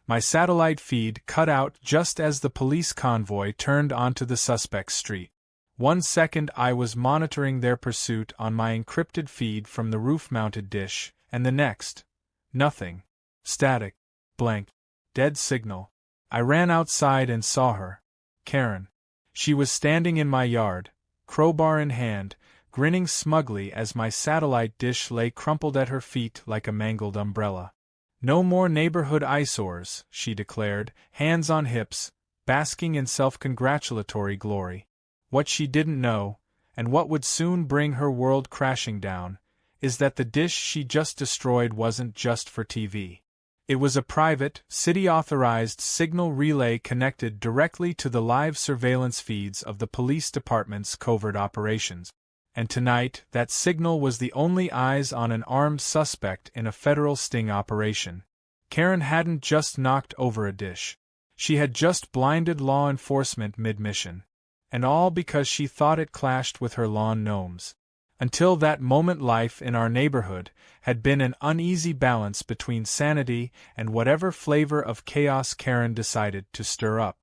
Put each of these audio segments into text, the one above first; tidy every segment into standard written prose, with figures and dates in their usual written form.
My satellite feed cut out just as the police convoy turned onto the suspect's street. 1 second I was monitoring their pursuit on my encrypted feed from the roof-mounted dish, and the next, nothing. Static. Blank. Dead signal. I ran outside and saw her. Karen. She was standing in my yard, crowbar in hand, grinning smugly as my satellite dish lay crumpled at her feet like a mangled umbrella. "No more neighborhood eyesores," she declared, hands on hips, basking in self-congratulatory glory. What she didn't know, and what would soon bring her world crashing down, is that the dish she just destroyed wasn't just for TV. It was a private, city-authorized signal relay connected directly to the live surveillance feeds of the police department's covert operations. And tonight, that signal was the only eyes on an armed suspect in a federal sting operation. Karen hadn't just knocked over a dish. She had just blinded law enforcement mid-mission. And all because she thought it clashed with her lawn gnomes. Until that moment, life in our neighborhood had been an uneasy balance between sanity and whatever flavor of chaos Karen decided to stir up.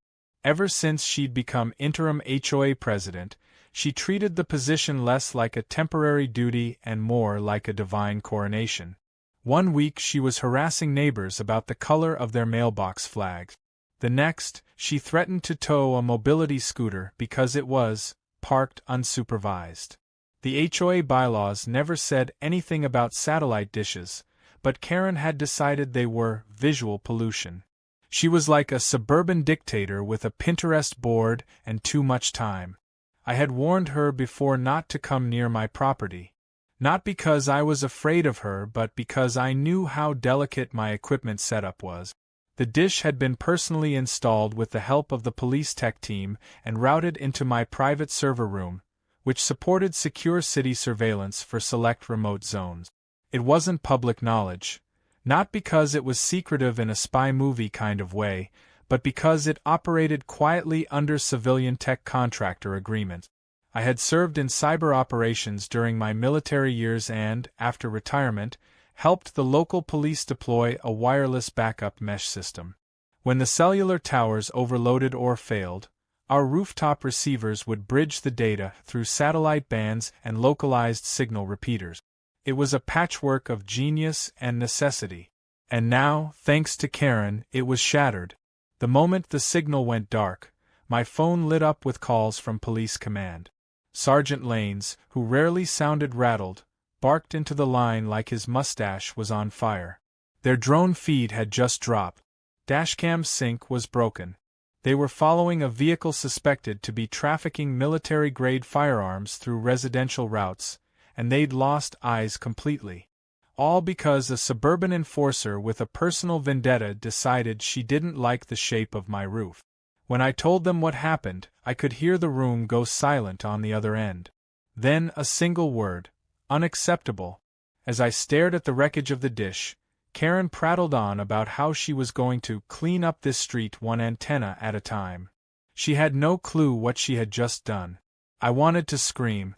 Ever since she'd become interim HOA president, she treated the position less like a temporary duty and more like a divine coronation. One week she was harassing neighbors about the color of their mailbox flags. The next, she threatened to tow a mobility scooter because it was parked unsupervised. The HOA bylaws never said anything about satellite dishes, but Karen had decided they were visual pollution. She was like a suburban dictator with a Pinterest board and too much time. I had warned her before not to come near my property. Not because I was afraid of her, but because I knew how delicate my equipment setup was. The dish had been personally installed with the help of the police tech team and routed into my private server room, which supported secure city surveillance for select remote zones. It wasn't public knowledge, not because it was secretive in a spy movie kind of way, but because it operated quietly under civilian tech contractor agreement. I had served in cyber operations during my military years and, after retirement, helped the local police deploy a wireless backup mesh system. When the cellular towers overloaded or failed, our rooftop receivers would bridge the data through satellite bands and localized signal repeaters. It was a patchwork of genius and necessity. And now, thanks to Karen, it was shattered. The moment the signal went dark, my phone lit up with calls from police command. Sergeant Lanes, who rarely sounded rattled, barked into the line like his mustache was on fire. Their drone feed had just dropped. Dashcam sync was broken. They were following a vehicle suspected to be trafficking military-grade firearms through residential routes, and they'd lost eyes completely. All because a suburban enforcer with a personal vendetta decided she didn't like the shape of my roof. When I told them what happened, I could hear the room go silent on the other end. Then a single word: unacceptable. As I stared at the wreckage of the dish, Karen prattled on about how she was going to clean up this street one antenna at a time. She had no clue what she had just done. I wanted to scream.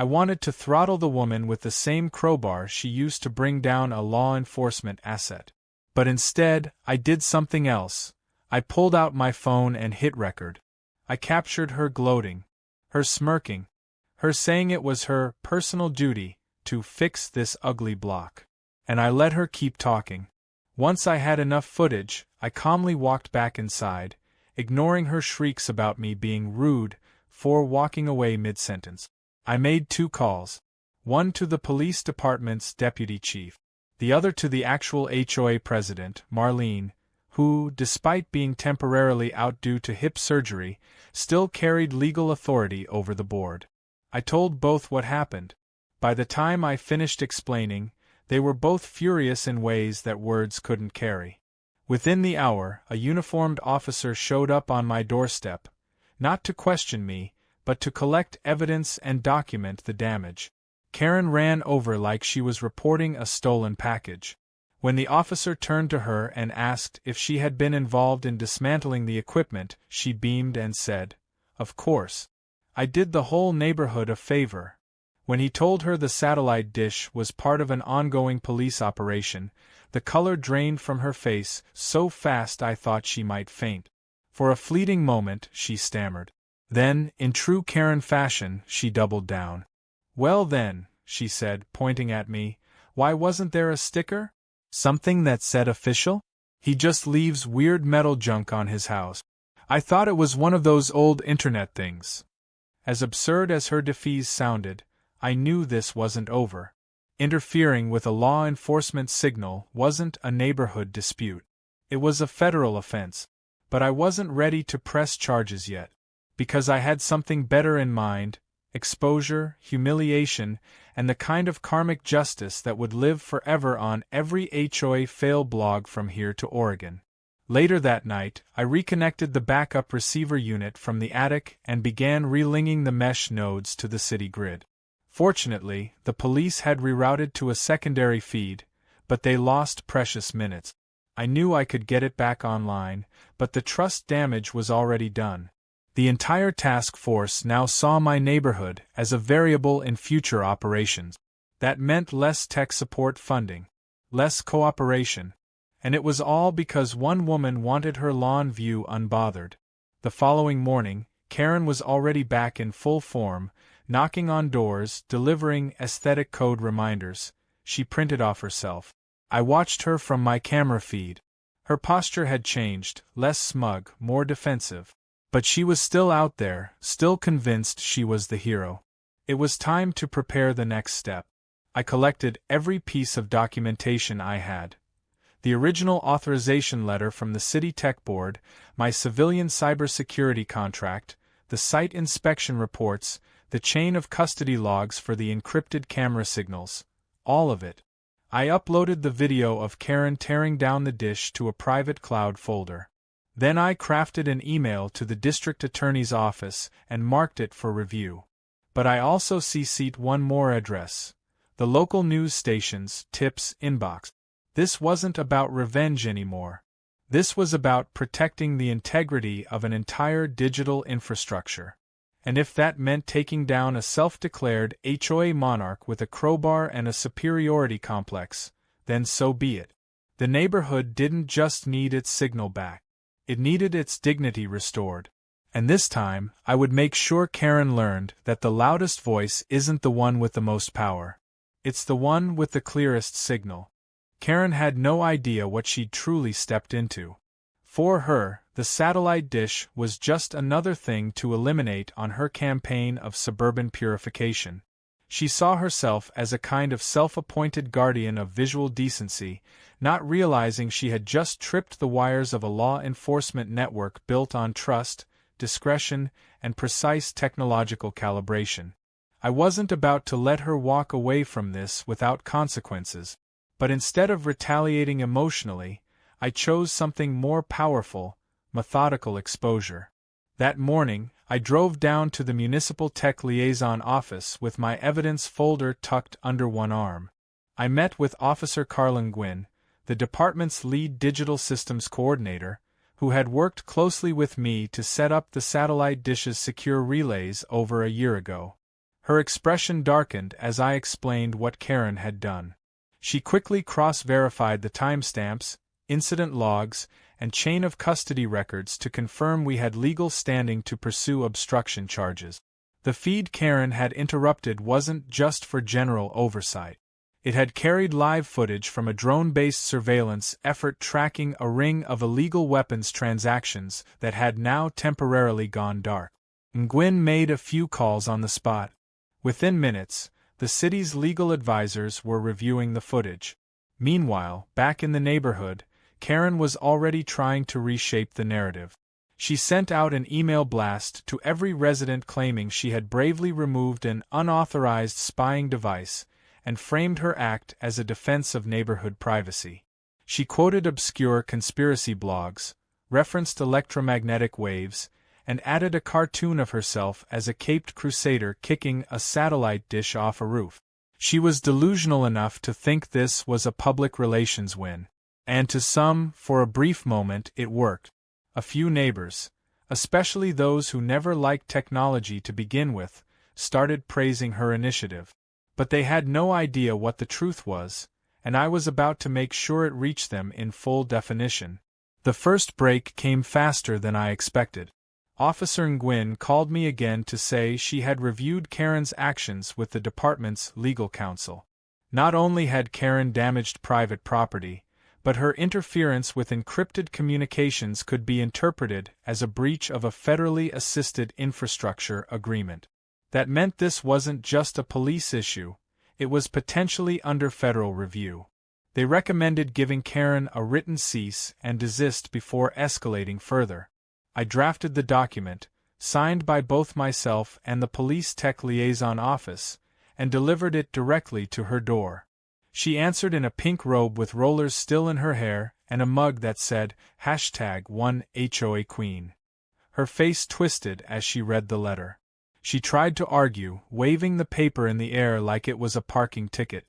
I wanted to throttle the woman with the same crowbar she used to bring down a law enforcement asset. But instead, I did something else. I pulled out my phone and hit record. I captured her gloating, her smirking, her saying it was her personal duty to fix this ugly block. And I let her keep talking. Once I had enough footage, I calmly walked back inside, ignoring her shrieks about me being rude for walking away mid-sentence. I made 2 calls, one to the police department's deputy chief, the other to the actual HOA president, Marlene, who, despite being temporarily out due to hip surgery, still carried legal authority over the board. I told both what happened. By the time I finished explaining, they were both furious in ways that words couldn't carry. Within the hour, a uniformed officer showed up on my doorstep, not to question me, but to collect evidence and document the damage. Karen ran over like she was reporting a stolen package. When the officer turned to her and asked if she had been involved in dismantling the equipment, she beamed and said, "Of course. I did the whole neighborhood a favor." When he told her the satellite dish was part of an ongoing police operation, The color drained from her face so fast I thought she might faint. For a fleeting moment, she stammered. Then, in true Karen fashion, she doubled down. "Well then," she said, pointing at me, "why wasn't there a sticker? Something that said official? He just leaves weird metal junk on his house." I thought it was one of those old internet things. As absurd as her defease sounded, I knew this wasn't over. Interfering with a law enforcement signal wasn't a neighborhood dispute. It was a federal offense. But I wasn't ready to press charges yet. Because I had something better in mind: exposure, humiliation, and the kind of karmic justice that would live forever on every HOA fail blog from here to Oregon. Later that night, I reconnected the backup receiver unit from the attic and began relinking the mesh nodes to the city grid. Fortunately, the police had rerouted to a secondary feed, but they lost precious minutes. I knew I could get it back online, but the trust damage was already done. The entire task force now saw my neighborhood as a variable in future operations. That meant less tech support funding, less cooperation, and it was all because one woman wanted her lawn view unbothered. The following morning, Karen was already back in full form, knocking on doors, delivering aesthetic code reminders. She printed off herself. I watched her from my camera feed. Her posture had changed, less smug, more defensive. But she was still out there, still convinced she was the hero. It was time to prepare the next step. I collected every piece of documentation I had. The original authorization letter from the City Tech Board, my civilian cybersecurity contract, the site inspection reports, the chain of custody logs for the encrypted camera signals. All of it. I uploaded the video of Karen tearing down the dish to a private cloud folder. Then I crafted an email to the district attorney's office and marked it for review. But I also CC'd one more address: the local news station's tips inbox. This wasn't about revenge anymore. This was about protecting the integrity of an entire digital infrastructure. And if that meant taking down a self-declared HOA monarch with a crowbar and a superiority complex, then so be it. The neighborhood didn't just need its signal back. It needed its dignity restored. And this time, I would make sure Karen learned that the loudest voice isn't the one with the most power. It's the one with the clearest signal. Karen had no idea what she'd truly stepped into. For her, the satellite dish was just another thing to eliminate on her campaign of suburban purification. She saw herself as a kind of self-appointed guardian of visual decency, not realizing she had just tripped the wires of a law enforcement network built on trust, discretion, and precise technological calibration. I wasn't about to let her walk away from this without consequences, but instead of retaliating emotionally, I chose something more powerful: methodical exposure. That morning, I drove down to the Municipal Tech Liaison office with my evidence folder tucked under one arm. I met with Officer Carlin Gwynn, the department's lead digital systems coordinator, who had worked closely with me to set up the satellite dish's secure relays over a year ago. Her expression darkened as I explained what Karen had done. She quickly cross-verified the timestamps, incident logs, and chain of custody records to confirm we had legal standing to pursue obstruction charges. The feed Karen had interrupted wasn't just for general oversight. It had carried live footage from a drone-based surveillance effort tracking a ring of illegal weapons transactions that had now temporarily gone dark. Nguyen made a few calls on the spot. Within minutes, the city's legal advisors were reviewing the footage. Meanwhile, back in the neighborhood, Karen was already trying to reshape the narrative. She sent out an email blast to every resident claiming she had bravely removed an unauthorized spying device and framed her act as a defense of neighborhood privacy. She quoted obscure conspiracy blogs, referenced electromagnetic waves, and added a cartoon of herself as a caped crusader kicking a satellite dish off a roof. She was delusional enough to think this was a public relations win. And to some, for a brief moment, it worked. A few neighbors, especially those who never liked technology to begin with, started praising her initiative. But they had no idea what the truth was, and I was about to make sure it reached them in full definition. The first break came faster than I expected. Officer Nguyen called me again to say she had reviewed Karen's actions with the department's legal counsel. Not only had Karen damaged private property, but her interference with encrypted communications could be interpreted as a breach of a federally assisted infrastructure agreement. That meant this wasn't just a police issue, it was potentially under federal review. They recommended giving Karen a written cease and desist before escalating further. I drafted the document, signed by both myself and the police tech liaison office, and delivered it directly to her door. She answered in a pink robe with rollers still in her hair and a mug that said #1 HOA Queen. Her face twisted as she read the letter. She tried to argue, waving the paper in the air like it was a parking ticket.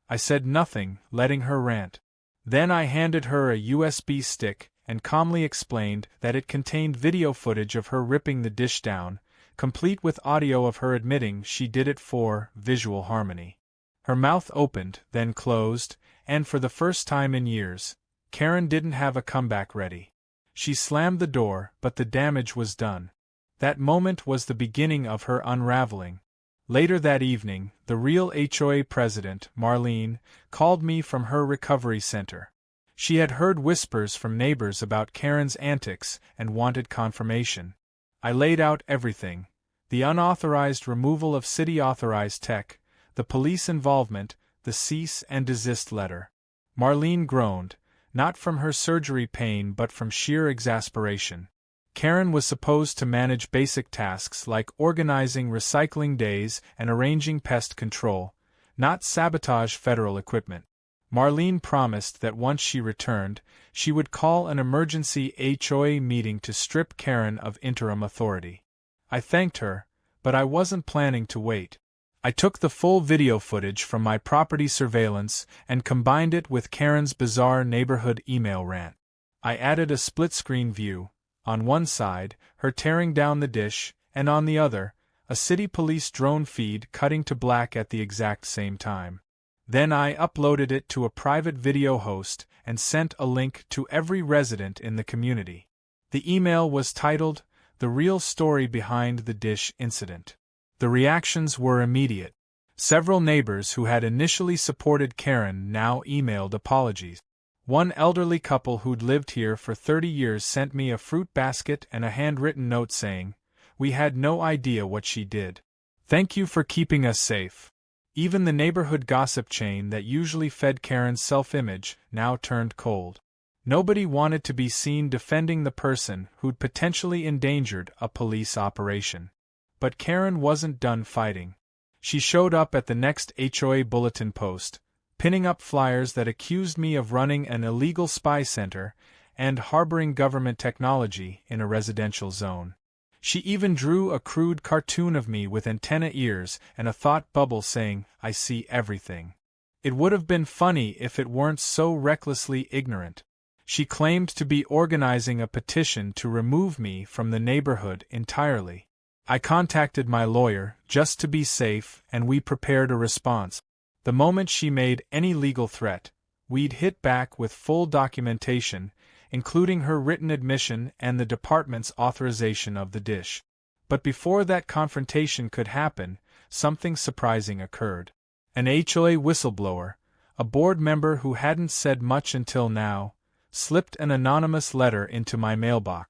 I said nothing, letting her rant. Then I handed her a USB stick and calmly explained that it contained video footage of her ripping the dish down, complete with audio of her admitting she did it for visual harmony. Her mouth opened, then closed, and for the first time in years, Karen didn't have a comeback ready. She slammed the door, but the damage was done. That moment was the beginning of her unraveling. Later that evening, the real HOA president, Marlene, called me from her recovery center. She had heard whispers from neighbors about Karen's antics and wanted confirmation. I laid out everything: the unauthorized removal of city-authorized tech, the police involvement, the cease and desist letter. Marlene groaned, not from her surgery pain but from sheer exasperation. Karen was supposed to manage basic tasks like organizing recycling days and arranging pest control, not sabotage federal equipment. Marlene promised that once she returned, she would call an emergency HOA meeting to strip Karen of interim authority. I thanked her, but I wasn't planning to wait. I took the full video footage from my property surveillance and combined it with Karen's bizarre neighborhood email rant. I added a split-screen view. On one side, her tearing down the dish, and on the other, a city police drone feed cutting to black at the exact same time. Then I uploaded it to a private video host and sent a link to every resident in the community. The email was titled, "The Real Story Behind the Dish Incident." The reactions were immediate. Several neighbors who had initially supported Karen now emailed apologies. One elderly couple who'd lived here for 30 years sent me a fruit basket and a handwritten note saying, "We had no idea what she did. Thank you for keeping us safe." Even the neighborhood gossip chain that usually fed Karen's self-image now turned cold. Nobody wanted to be seen defending the person who'd potentially endangered a police operation. But Karen wasn't done fighting. She showed up at the next HOA bulletin post, pinning up flyers that accused me of running an illegal spy center and harboring government technology in a residential zone. She even drew a crude cartoon of me with antenna ears and a thought bubble saying, "I see everything." It would have been funny if it weren't so recklessly ignorant. She claimed to be organizing a petition to remove me from the neighborhood entirely. I contacted my lawyer, just to be safe, and we prepared a response. The moment she made any legal threat, we'd hit back with full documentation, including her written admission and the department's authorization of the dish. But before that confrontation could happen, something surprising occurred. An HOA whistleblower, a board member who hadn't said much until now, slipped an anonymous letter into my mailbox.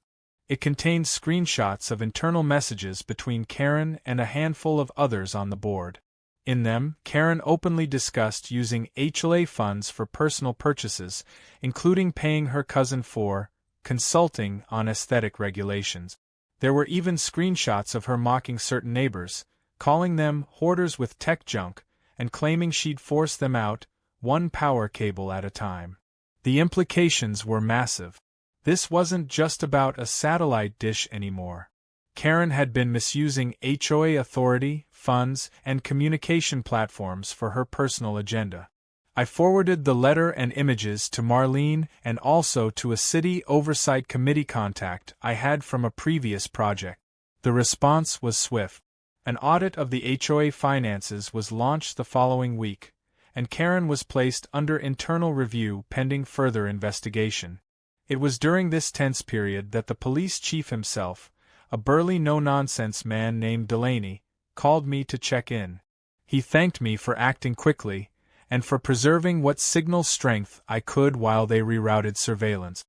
It contained screenshots of internal messages between Karen and a handful of others on the board. In them, Karen openly discussed using HOA funds for personal purchases, including paying her cousin for consulting on aesthetic regulations. There were even screenshots of her mocking certain neighbors, calling them hoarders with tech junk, and claiming she'd force them out, one power cable at a time. The implications were massive. This wasn't just about a satellite dish anymore. Karen had been misusing HOA authority, funds, and communication platforms for her personal agenda. I forwarded the letter and images to Marlene and also to a city oversight committee contact I had from a previous project. The response was swift. An audit of the HOA finances was launched the following week, and Karen was placed under internal review pending further investigation. It was during this tense period that the police chief himself, a burly no-nonsense man named Delaney, called me to check in. He thanked me for acting quickly, and for preserving what signal strength I could while they rerouted surveillance.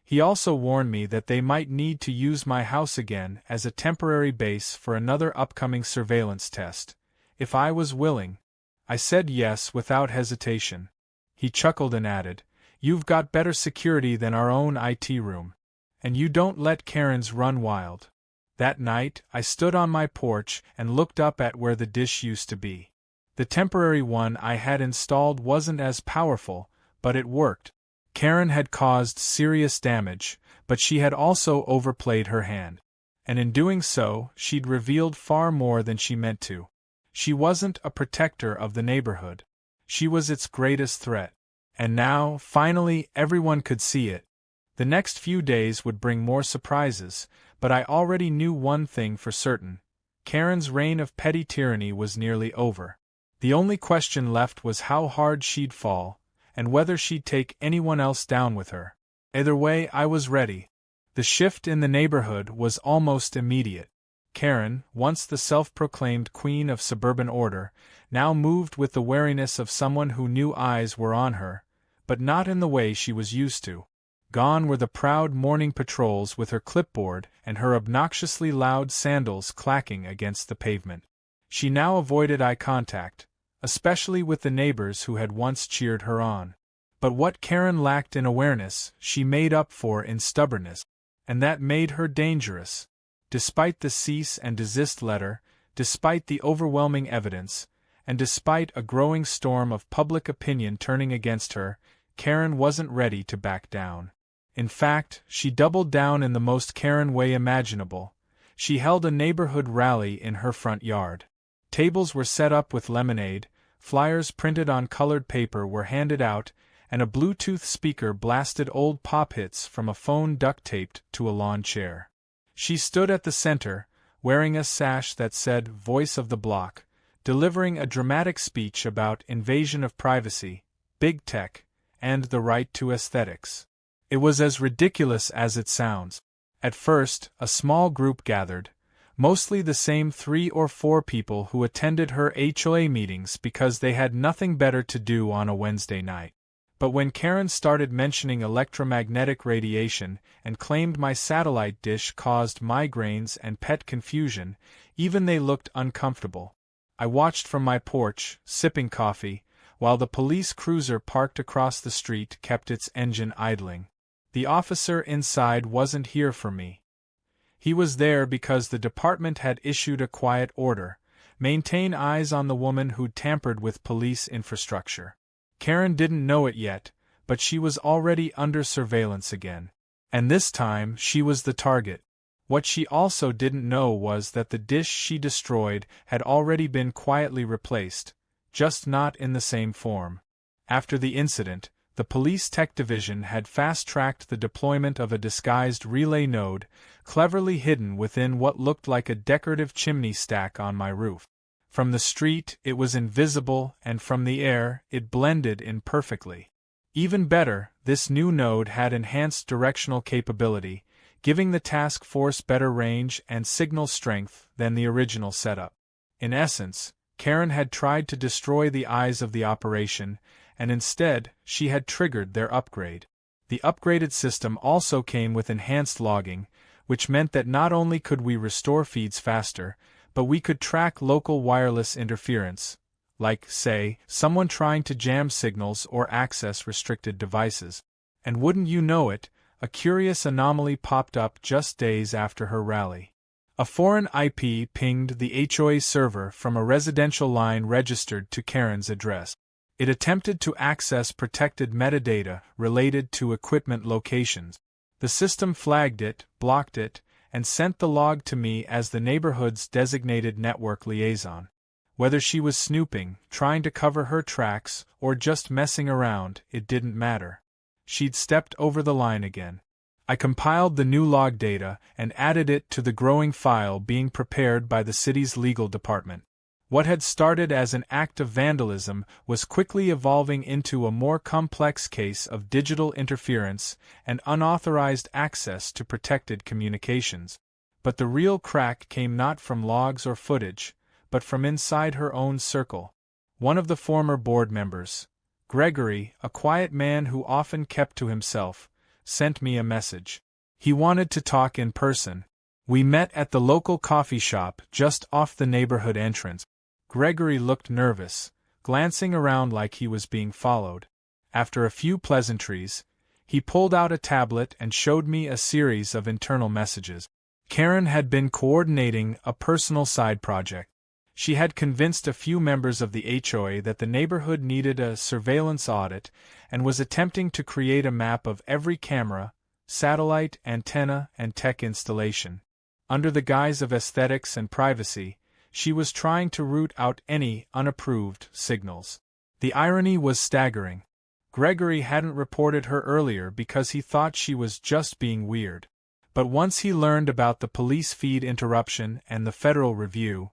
He also warned me that they might need to use my house again as a temporary base for another upcoming surveillance test. If I was willing, I said yes without hesitation. He chuckled and added, "You've got better security than our own IT room. And you don't let Karens run wild." That night, I stood on my porch and looked up at where the dish used to be. The temporary one I had installed wasn't as powerful, but it worked. Karen had caused serious damage, but she had also overplayed her hand. And in doing so, she'd revealed far more than she meant to. She wasn't a protector of the neighborhood. She was its greatest threat. And now, finally, everyone could see it. The next few days would bring more surprises, but I already knew one thing for certain. Karen's reign of petty tyranny was nearly over. The only question left was how hard she'd fall, and whether she'd take anyone else down with her. Either way, I was ready. The shift in the neighborhood was almost immediate. Karen, once the self-proclaimed queen of suburban order, now moved with the wariness of someone who knew eyes were on her, but not in the way she was used to. Gone were the proud morning patrols with her clipboard and her obnoxiously loud sandals clacking against the pavement. She now avoided eye contact, especially with the neighbors who had once cheered her on. But what Karen lacked in awareness, she made up for in stubbornness. And that made her dangerous. Despite the cease and desist letter, despite the overwhelming evidence, and despite a growing storm of public opinion turning against her, Karen wasn't ready to back down. In fact, she doubled down in the most Karen way imaginable. She held a neighborhood rally in her front yard. Tables were set up with lemonade, flyers printed on colored paper were handed out, and a Bluetooth speaker blasted old pop hits from a phone duct-taped to a lawn chair. She stood at the center, wearing a sash that said "Voice of the Block," delivering a dramatic speech about invasion of privacy, big tech, and the right to aesthetics. It was as ridiculous as it sounds. At first, a small group gathered, mostly the same 3 or 4 people who attended her HOA meetings because they had nothing better to do on a Wednesday night. But when Karen started mentioning electromagnetic radiation and claimed my satellite dish caused migraines and pet confusion, even they looked uncomfortable. I watched from my porch, sipping coffee, while the police cruiser parked across the street kept its engine idling. The officer inside wasn't here for me. He was there because the department had issued a quiet order: maintain eyes on the woman who'd tampered with police infrastructure. Karen didn't know it yet, but she was already under surveillance again. And this time, she was the target. What she also didn't know was that the dish she destroyed had already been quietly replaced, just not in the same form. After the incident, the police tech division had fast-tracked the deployment of a disguised relay node, cleverly hidden within what looked like a decorative chimney stack on my roof. From the street, it was invisible, and from the air, it blended in perfectly. Even better, this new node had enhanced directional capability, giving the task force better range and signal strength than the original setup. In essence, Karen had tried to destroy the eyes of the operation, and instead, she had triggered their upgrade. The upgraded system also came with enhanced logging, which meant that not only could we restore feeds faster, but we could track local wireless interference, like, say, someone trying to jam signals or access restricted devices. And wouldn't you know it, a curious anomaly popped up just days after her rally. A foreign IP pinged the HOA server from a residential line registered to Karen's address. It attempted to access protected metadata related to equipment locations. The system flagged it, blocked it, and sent the log to me as the neighborhood's designated network liaison. Whether she was snooping, trying to cover her tracks, or just messing around, it didn't matter. She'd stepped over the line again. I compiled the new log data and added it to the growing file being prepared by the city's legal department. What had started as an act of vandalism was quickly evolving into a more complex case of digital interference and unauthorized access to protected communications. But the real crack came not from logs or footage, but from inside her own circle. One of the former board members, Gregory, a quiet man who often kept to himself, sent me a message. He wanted to talk in person. We met at the local coffee shop just off the neighborhood entrance. Gregory looked nervous, glancing around like he was being followed. After a few pleasantries, he pulled out a tablet and showed me a series of internal messages. Karen had been coordinating a personal side project. She had convinced a few members of the HOA that the neighborhood needed a surveillance audit and was attempting to create a map of every camera, satellite, antenna, and tech installation. Under the guise of aesthetics and privacy, she was trying to root out any unapproved signals. The irony was staggering. Gregory hadn't reported her earlier because he thought she was just being weird. But once he learned about the police feed interruption and the federal review,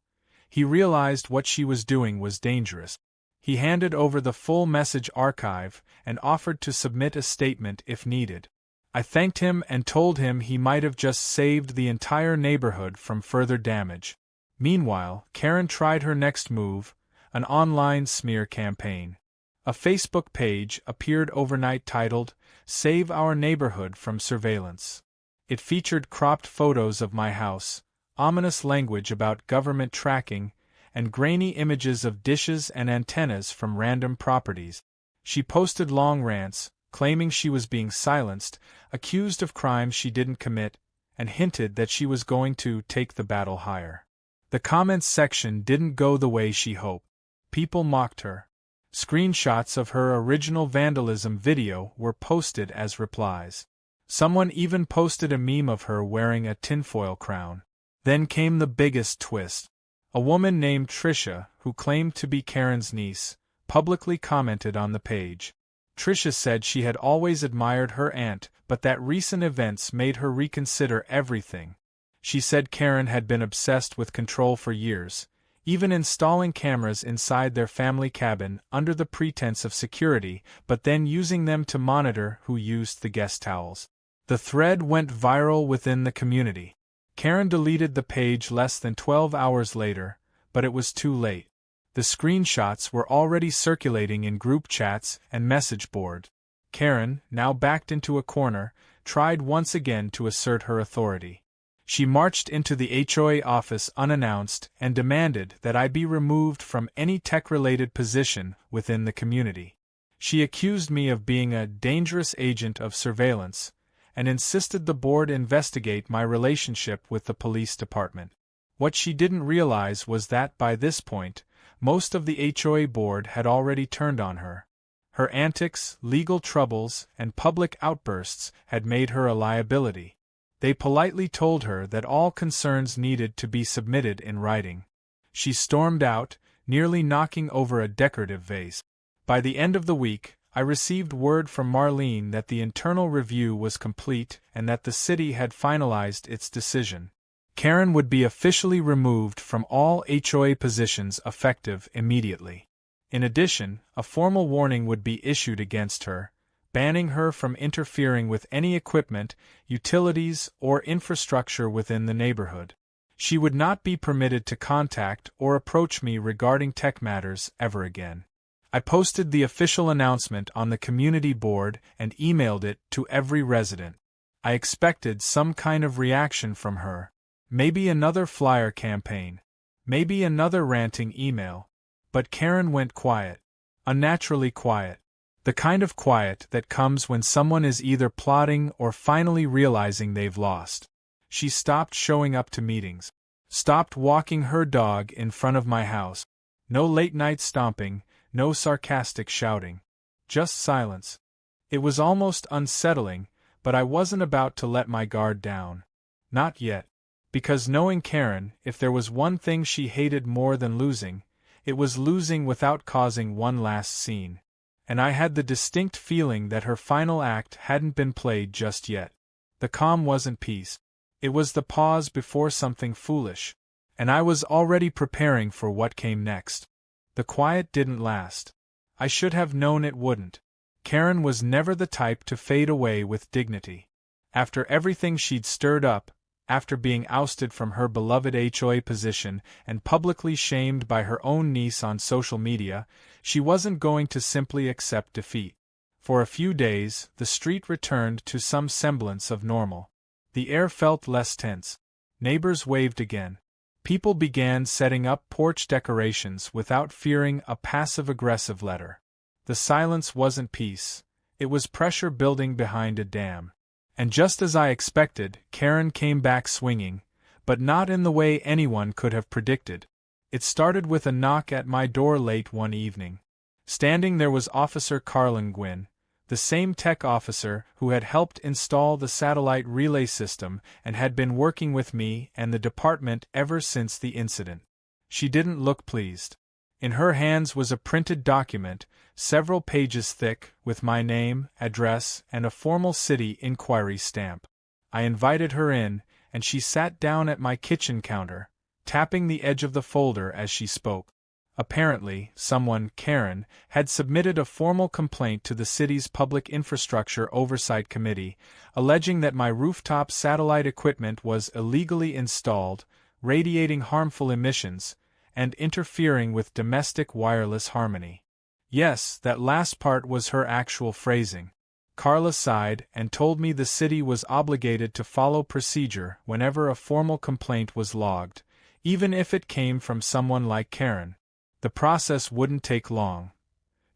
he realized what she was doing was dangerous. He handed over the full message archive and offered to submit a statement if needed. I thanked him and told him he might have just saved the entire neighborhood from further damage. Meanwhile, Karen tried her next move, an online smear campaign. A Facebook page appeared overnight titled, "Save Our Neighborhood from Surveillance." It featured cropped photos of my house, ominous language about government tracking, and grainy images of dishes and antennas from random properties. She posted long rants, claiming she was being silenced, accused of crimes she didn't commit, and hinted that she was going to take the battle higher. The comments section didn't go the way she hoped. People mocked her. Screenshots of her original vandalism video were posted as replies. Someone even posted a meme of her wearing a tinfoil crown. Then came the biggest twist. A woman named Tricia, who claimed to be Karen's niece, publicly commented on the page. Tricia said she had always admired her aunt, but that recent events made her reconsider everything. She said Karen had been obsessed with control for years, even installing cameras inside their family cabin under the pretense of security, but then using them to monitor who used the guest towels. The thread went viral within the community. Karen deleted the page less than 12 hours later, but it was too late. The screenshots were already circulating in group chats and message boards. Karen, now backed into a corner, tried once again to assert her authority. She marched into the HOA office unannounced and demanded that I be removed from any tech-related position within the community. She accused me of being a dangerous agent of surveillance, and insisted the board investigate my relationship with the police department. What she didn't realize was that by this point, most of the HOA board had already turned on her. Her antics, legal troubles, and public outbursts had made her a liability. They politely told her that all concerns needed to be submitted in writing. She stormed out, nearly knocking over a decorative vase. By the end of the week, I received word from Marlene that the internal review was complete and that the city had finalized its decision. Karen would be officially removed from all HOA positions effective immediately. In addition, a formal warning would be issued against her, banning her from interfering with any equipment, utilities, or infrastructure within the neighborhood. She would not be permitted to contact or approach me regarding tech matters ever again. I posted the official announcement on the community board and emailed it to every resident. I expected some kind of reaction from her. Maybe another flyer campaign. Maybe another ranting email. But Karen went quiet. Unnaturally quiet. The kind of quiet that comes when someone is either plotting or finally realizing they've lost. She stopped showing up to meetings. Stopped walking her dog in front of my house. No late-night stomping, no sarcastic shouting. Just silence. It was almost unsettling, but I wasn't about to let my guard down. Not yet. Because knowing Karen, if there was one thing she hated more than losing, it was losing without causing one last scene. And I had the distinct feeling that her final act hadn't been played just yet. The calm wasn't peace. It was the pause before something foolish. and I was already preparing for what came next. The quiet didn't last. I should have known it wouldn't. Karen was never the type to fade away with dignity. After everything she'd stirred up, after being ousted from her beloved HOA position and publicly shamed by her own niece on social media, she wasn't going to simply accept defeat. For a few days, the street returned to some semblance of normal. The air felt less tense. Neighbors waved again. People began setting up porch decorations without fearing a passive-aggressive letter. The silence wasn't peace. It was pressure building behind a dam. And just as I expected, Karen came back swinging, but not in the way anyone could have predicted. It started with a knock at my door late one evening. Standing there was Officer Carlin Gwynn, the same tech officer who had helped install the satellite relay system and had been working with me and the department ever since the incident. She didn't look pleased. In her hands was a printed document, several pages thick, with my name, address, and a formal city inquiry stamp. I invited her in, and she sat down at my kitchen counter, tapping the edge of the folder as she spoke. Apparently, someone, Karen, had submitted a formal complaint to the city's Public Infrastructure Oversight Committee, alleging that my rooftop satellite equipment was illegally installed, radiating harmful emissions, and interfering with domestic wireless harmony. Yes, that last part was her actual phrasing. Carla sighed and told me the city was obligated to follow procedure whenever a formal complaint was logged, even if it came from someone like Karen. The process wouldn't take long.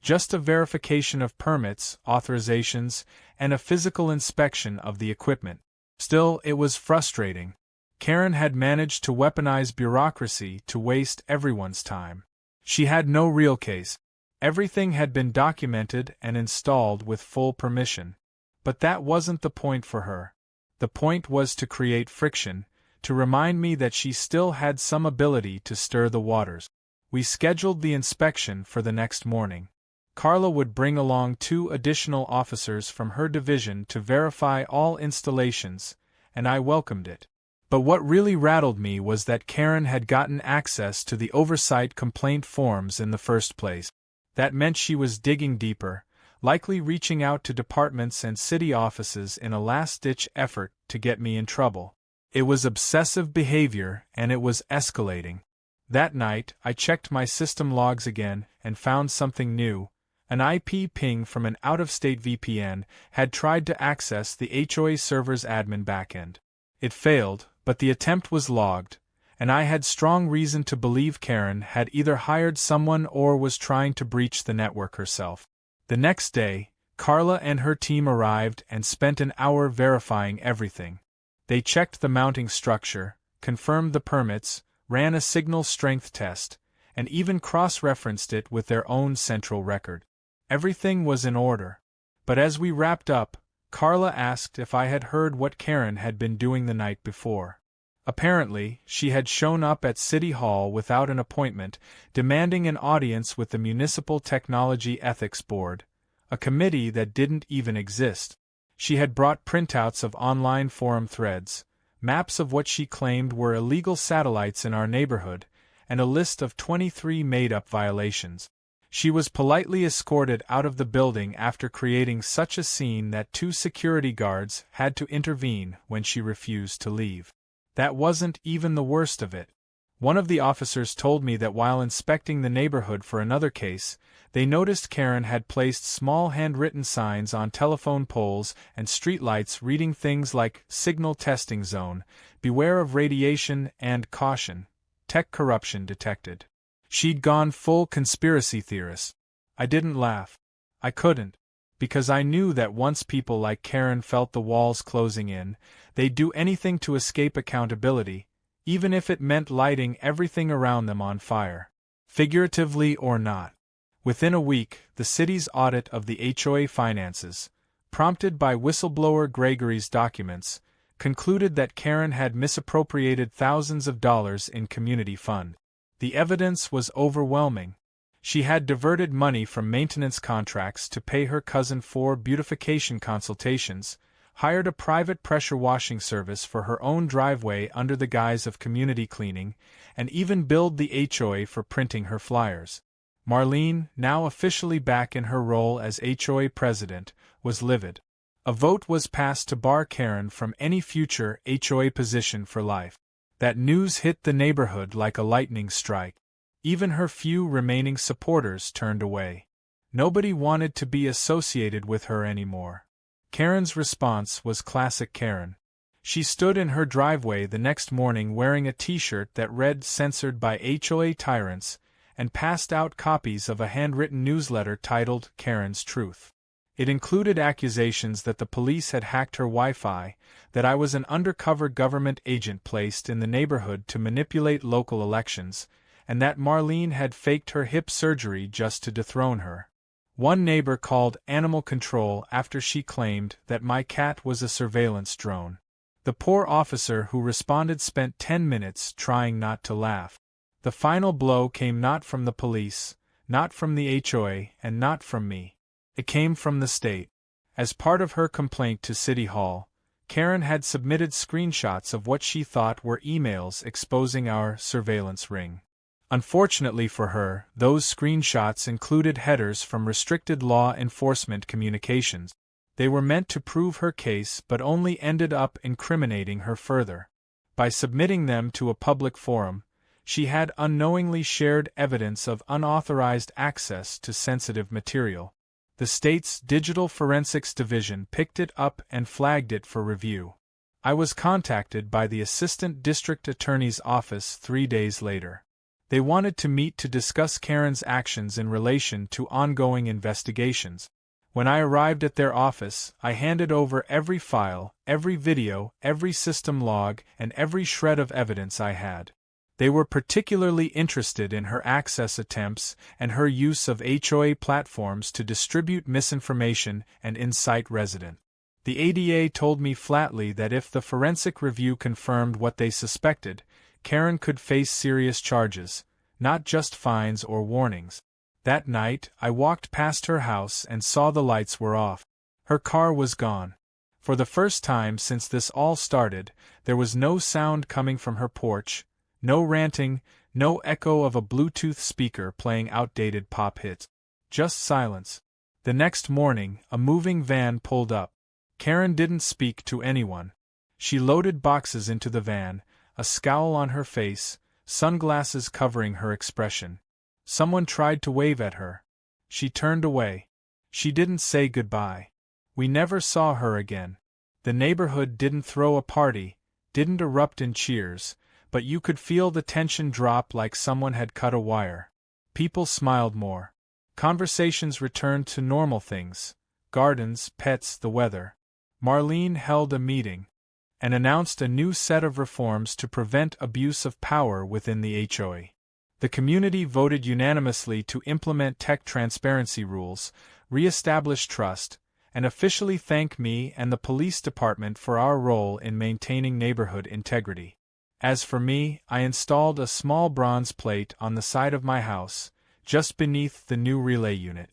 Just a verification of permits, authorizations, and a physical inspection of the equipment. Still, it was frustrating. Karen had managed to weaponize bureaucracy to waste everyone's time. She had no real case. Everything had been documented and installed with full permission. But that wasn't the point for her. The point was to create friction, to remind me that she still had some ability to stir the waters. We scheduled the inspection for the next morning. Carla would bring along 2 additional officers from her division to verify all installations, and I welcomed it. But what really rattled me was that Karen had gotten access to the oversight complaint forms in the first place. That meant she was digging deeper, likely reaching out to departments and city offices in a last-ditch effort to get me in trouble. It was obsessive behavior, and it was escalating. That night, I checked my system logs again and found something new. An IP ping from an out-of-state VPN had tried to access the HOA server's admin backend. It failed, but the attempt was logged, and I had strong reason to believe Karen had either hired someone or was trying to breach the network herself. The next day, Carla and her team arrived and spent an hour verifying everything. They checked the mounting structure, confirmed the permits, ran a signal strength test, and even cross-referenced it with their own central record. Everything was in order. But as we wrapped up, Carla asked if I had heard what Karen had been doing the night before. Apparently, she had shown up at City Hall without an appointment, demanding an audience with the Municipal Technology Ethics Board, a committee that didn't even exist. She had brought printouts of online forum threads, maps of what she claimed were illegal satellites in our neighborhood, and a list of 23 made-up violations. She was politely escorted out of the building after creating such a scene that 2 security guards had to intervene when she refused to leave. That wasn't even the worst of it. One of the officers told me that while inspecting the neighborhood for another case, they noticed Karen had placed small handwritten signs on telephone poles and streetlights reading things like "Signal Testing Zone," "Beware of Radiation," and "Caution, Tech Corruption Detected." She'd gone full conspiracy theorist. I didn't laugh. I couldn't. Because I knew that once people like Karen felt the walls closing in, they'd do anything to escape accountability, even if it meant lighting everything around them on fire. Figuratively or not. Within a week, the city's audit of the HOA finances, prompted by whistleblower Gregory's documents, concluded that Karen had misappropriated thousands of dollars in community fund. The evidence was overwhelming. She had diverted money from maintenance contracts to pay her cousin 4 beautification consultations, hired a private pressure washing service for her own driveway under the guise of community cleaning, and even billed the HOA for printing her flyers. Marlene, now officially back in her role as HOA president, was livid. A vote was passed to bar Karen from any future HOA position for life. That news hit the neighborhood like a lightning strike. Even her few remaining supporters turned away. Nobody wanted to be associated with her anymore. Karen's response was classic Karen. She stood in her driveway the next morning wearing a t-shirt that read "Censored by HOA Tyrants," and passed out copies of a handwritten newsletter titled Karen's Truth. It included accusations that the police had hacked her Wi-Fi, that I was an undercover government agent placed in the neighborhood to manipulate local elections, and that Marlene had faked her hip surgery just to dethrone her. One neighbor called animal control after she claimed that my cat was a surveillance drone. The poor officer who responded spent 10 minutes trying not to laugh. The final blow came not from the police, not from the HOA, and not from me. It came from the state. As part of her complaint to City Hall, Karen had submitted screenshots of what she thought were emails exposing our surveillance ring. Unfortunately for her, those screenshots included headers from restricted law enforcement communications. They were meant to prove her case but only ended up incriminating her further. By submitting them to a public forum, she had unknowingly shared evidence of unauthorized access to sensitive material. The state's Digital Forensics Division picked it up and flagged it for review. I was contacted by the Assistant District Attorney's Office 3 days later. They wanted to meet to discuss Karen's actions in relation to ongoing investigations. When I arrived at their office, I handed over every file, every video, every system log, and every shred of evidence I had. They were particularly interested in her access attempts and her use of HOA platforms to distribute misinformation and incite residents. The ADA told me flatly that if the forensic review confirmed what they suspected, Karen could face serious charges, not just fines or warnings. That night, I walked past her house and saw the lights were off. Her car was gone. For the first time since this all started, there was no sound coming from her porch, no ranting, no echo of a Bluetooth speaker playing outdated pop hits. Just silence. The next morning, a moving van pulled up. Karen didn't speak to anyone. She loaded boxes into the van, a scowl on her face, sunglasses covering her expression. Someone tried to wave at her. She turned away. She didn't say goodbye. We never saw her again. The neighborhood didn't throw a party, didn't erupt in cheers, but you could feel the tension drop like someone had cut a wire. People smiled more. Conversations returned to normal things: gardens, pets, the weather. Marlene held a meeting and announced a new set of reforms to prevent abuse of power within the HOA. The community voted unanimously to implement tech transparency rules, re-establish trust, and officially thank me and the police department for our role in maintaining neighborhood integrity. As for me, I installed a small bronze plate on the side of my house, just beneath the new relay unit.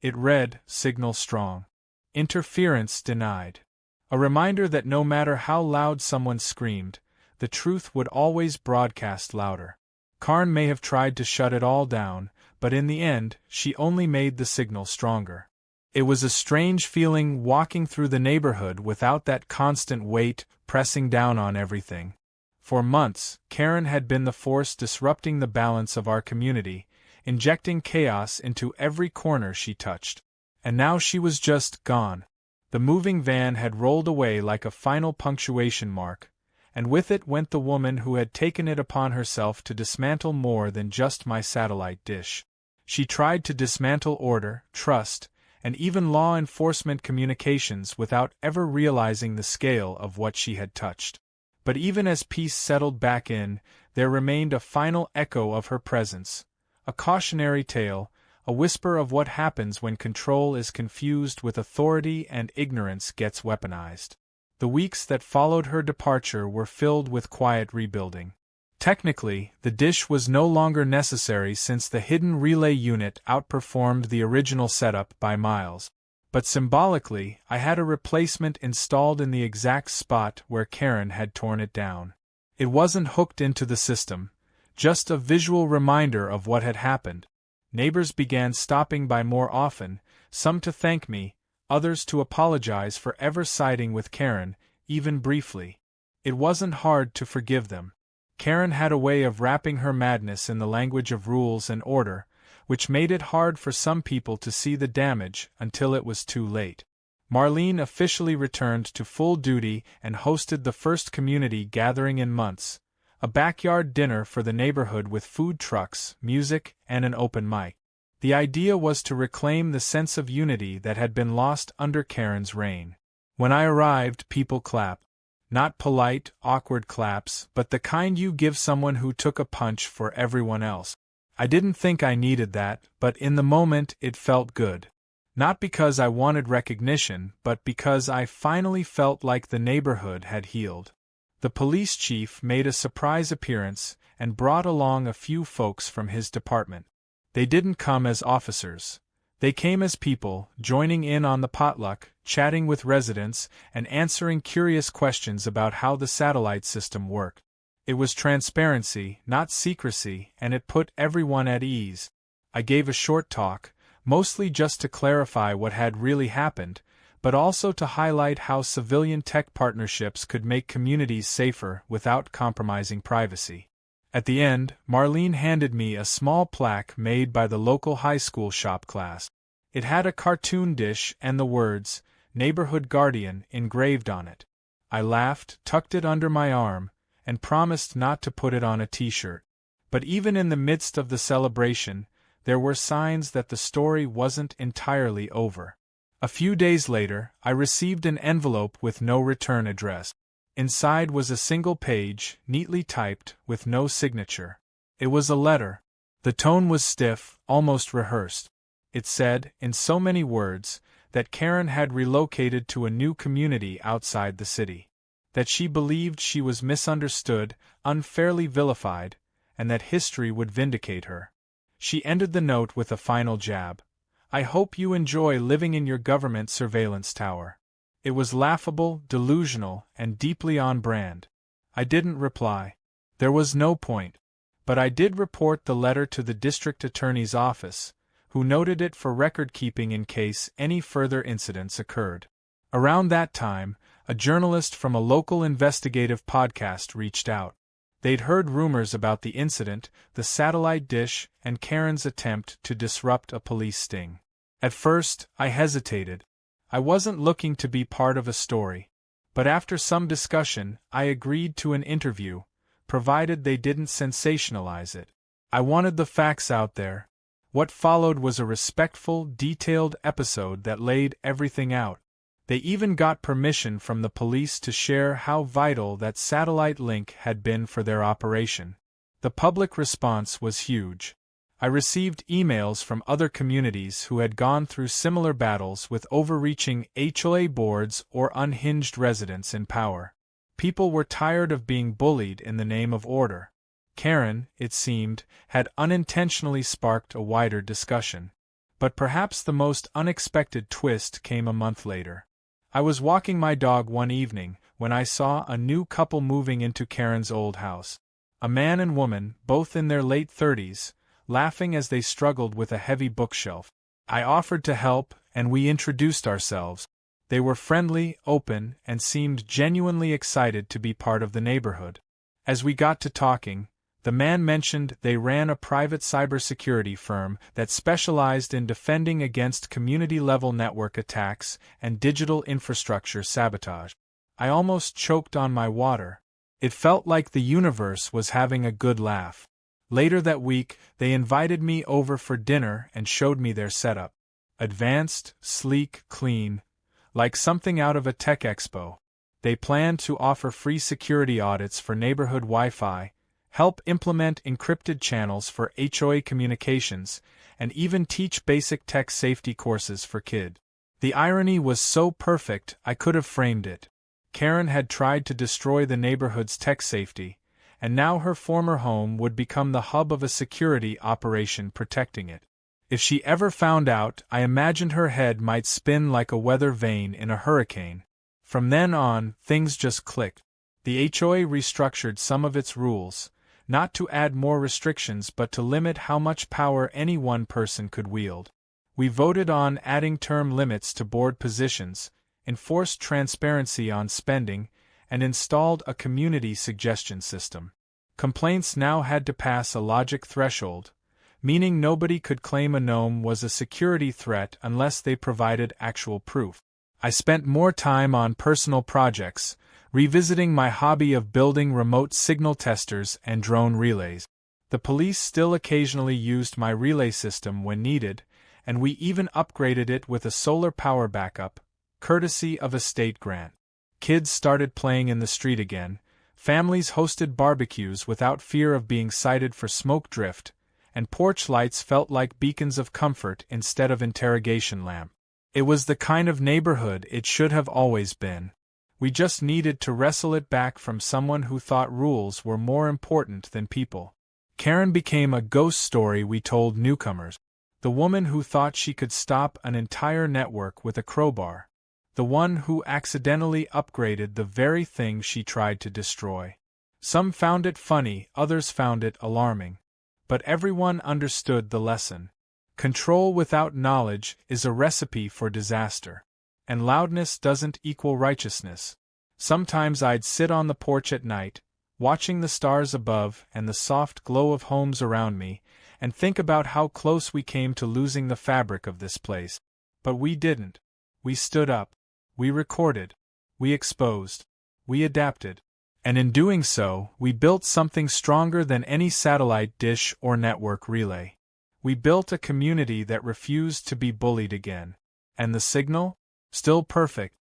It read, "Signal strong. Interference denied." A reminder that no matter how loud someone screamed, the truth would always broadcast louder. Karen may have tried to shut it all down, but in the end, she only made the signal stronger. It was a strange feeling walking through the neighborhood without that constant weight pressing down on everything. For months, Karen had been the force disrupting the balance of our community, injecting chaos into every corner she touched. And now she was just gone. The moving van had rolled away like a final punctuation mark, and with it went the woman who had taken it upon herself to dismantle more than just my satellite dish. She tried to dismantle order, trust, and even law enforcement communications without ever realizing the scale of what she had touched. But even as peace settled back in, there remained a final echo of her presence, a cautionary tale, a whisper of what happens when control is confused with authority and ignorance gets weaponized. The weeks that followed her departure were filled with quiet rebuilding. Technically, the dish was no longer necessary since the hidden relay unit outperformed the original setup by miles. But symbolically, I had a replacement installed in the exact spot where Karen had torn it down. It wasn't hooked into the system, just a visual reminder of what had happened. Neighbors began stopping by more often, some to thank me, others to apologize for ever siding with Karen, even briefly. It wasn't hard to forgive them. Karen had a way of wrapping her madness in the language of rules and order, which made it hard for some people to see the damage until it was too late. Marlene officially returned to full duty and hosted the first community gathering in months, a backyard dinner for the neighborhood with food trucks, music, and an open mic. The idea was to reclaim the sense of unity that had been lost under Karen's reign. When I arrived, people clapped. Not polite, awkward claps, but the kind you give someone who took a punch for everyone else. I didn't think I needed that, but in the moment it felt good. Not because I wanted recognition, but because I finally felt like the neighborhood had healed. The police chief made a surprise appearance and brought along a few folks from his department. They didn't come as officers. They came as people, joining in on the potluck, chatting with residents, and answering curious questions about how the satellite system worked. It was transparency, not secrecy, and it put everyone at ease. I gave a short talk, mostly just to clarify what had really happened, but also to highlight how civilian-tech partnerships could make communities safer without compromising privacy. At the end, Marlene handed me a small plaque made by the local high school shop class. It had a cartoon dish and the words, "Neighborhood Guardian," engraved on it. I laughed, tucked it under my arm, and promised not to put it on a t-shirt. But even in the midst of the celebration, there were signs that the story wasn't entirely over. A few days later, I received an envelope with no return address. Inside was a single page, neatly typed, with no signature. It was a letter. The tone was stiff, almost rehearsed. It said, in so many words, that Karen had relocated to a new community outside the city. That she believed she was misunderstood, unfairly vilified, and that history would vindicate her. She ended the note with a final jab. "I hope you enjoy living in your government surveillance tower." It was laughable, delusional, and deeply on brand. I didn't reply. There was no point. But I did report the letter to the district attorney's office, who noted it for record-keeping in case any further incidents occurred. Around that time, a journalist from a local investigative podcast reached out. They'd heard rumors about the incident, the satellite dish, and Karen's attempt to disrupt a police sting. At first, I hesitated. I wasn't looking to be part of a story. But after some discussion, I agreed to an interview, provided they didn't sensationalize it. I wanted the facts out there. What followed was a respectful, detailed episode that laid everything out. They even got permission from the police to share how vital that satellite link had been for their operation. The public response was huge. I received emails from other communities who had gone through similar battles with overreaching HOA boards or unhinged residents in power. People were tired of being bullied in the name of order. Karen, it seemed, had unintentionally sparked a wider discussion. But perhaps the most unexpected twist came a month later. I was walking my dog one evening when I saw a new couple moving into Karen's old house. A man and woman, both in their late 30s, laughing as they struggled with a heavy bookshelf. I offered to help, and we introduced ourselves. They were friendly, open, and seemed genuinely excited to be part of the neighborhood. As we got to talking, the man mentioned they ran a private cybersecurity firm that specialized in defending against community-level network attacks and digital infrastructure sabotage. I almost choked on my water. It felt like the universe was having a good laugh. Later that week, they invited me over for dinner and showed me their setup. Advanced, sleek, clean, like something out of a tech expo. They planned to offer free security audits for neighborhood Wi-Fi, help implement encrypted channels for HOA communications, and even teach basic tech safety courses for kids. The irony was so perfect I could have framed it. Karen had tried to destroy the neighborhood's tech safety, and now her former home would become the hub of a security operation protecting it. If she ever found out, I imagined her head might spin like a weather vane in a hurricane. From then on, things just clicked. The HOA restructured some of its rules, not to add more restrictions but to limit how much power any one person could wield. We voted on adding term limits to board positions, enforced transparency on spending, and installed a community suggestion system. Complaints now had to pass a logic threshold, meaning nobody could claim a gnome was a security threat unless they provided actual proof. I spent more time on personal projects, revisiting my hobby of building remote signal testers and drone relays. The police still occasionally used my relay system when needed, and we even upgraded it with a solar power backup, courtesy of a state grant. Kids started playing in the street again, families hosted barbecues without fear of being cited for smoke drift, and porch lights felt like beacons of comfort instead of interrogation lamp. It was the kind of neighborhood it should have always been. We just needed to wrestle it back from someone who thought rules were more important than people. Karen became a ghost story we told newcomers. The woman who thought she could stop an entire network with a crowbar. The one who accidentally upgraded the very thing she tried to destroy. Some found it funny, others found it alarming. But everyone understood the lesson. Control without knowledge is a recipe for disaster. And loudness doesn't equal righteousness. Sometimes I'd sit on the porch at night, watching the stars above and the soft glow of homes around me, and think about how close we came to losing the fabric of this place. But we didn't. We stood up. We recorded. We exposed. We adapted. And in doing so, we built something stronger than any satellite dish or network relay. We built a community that refused to be bullied again. And the signal? Still perfect.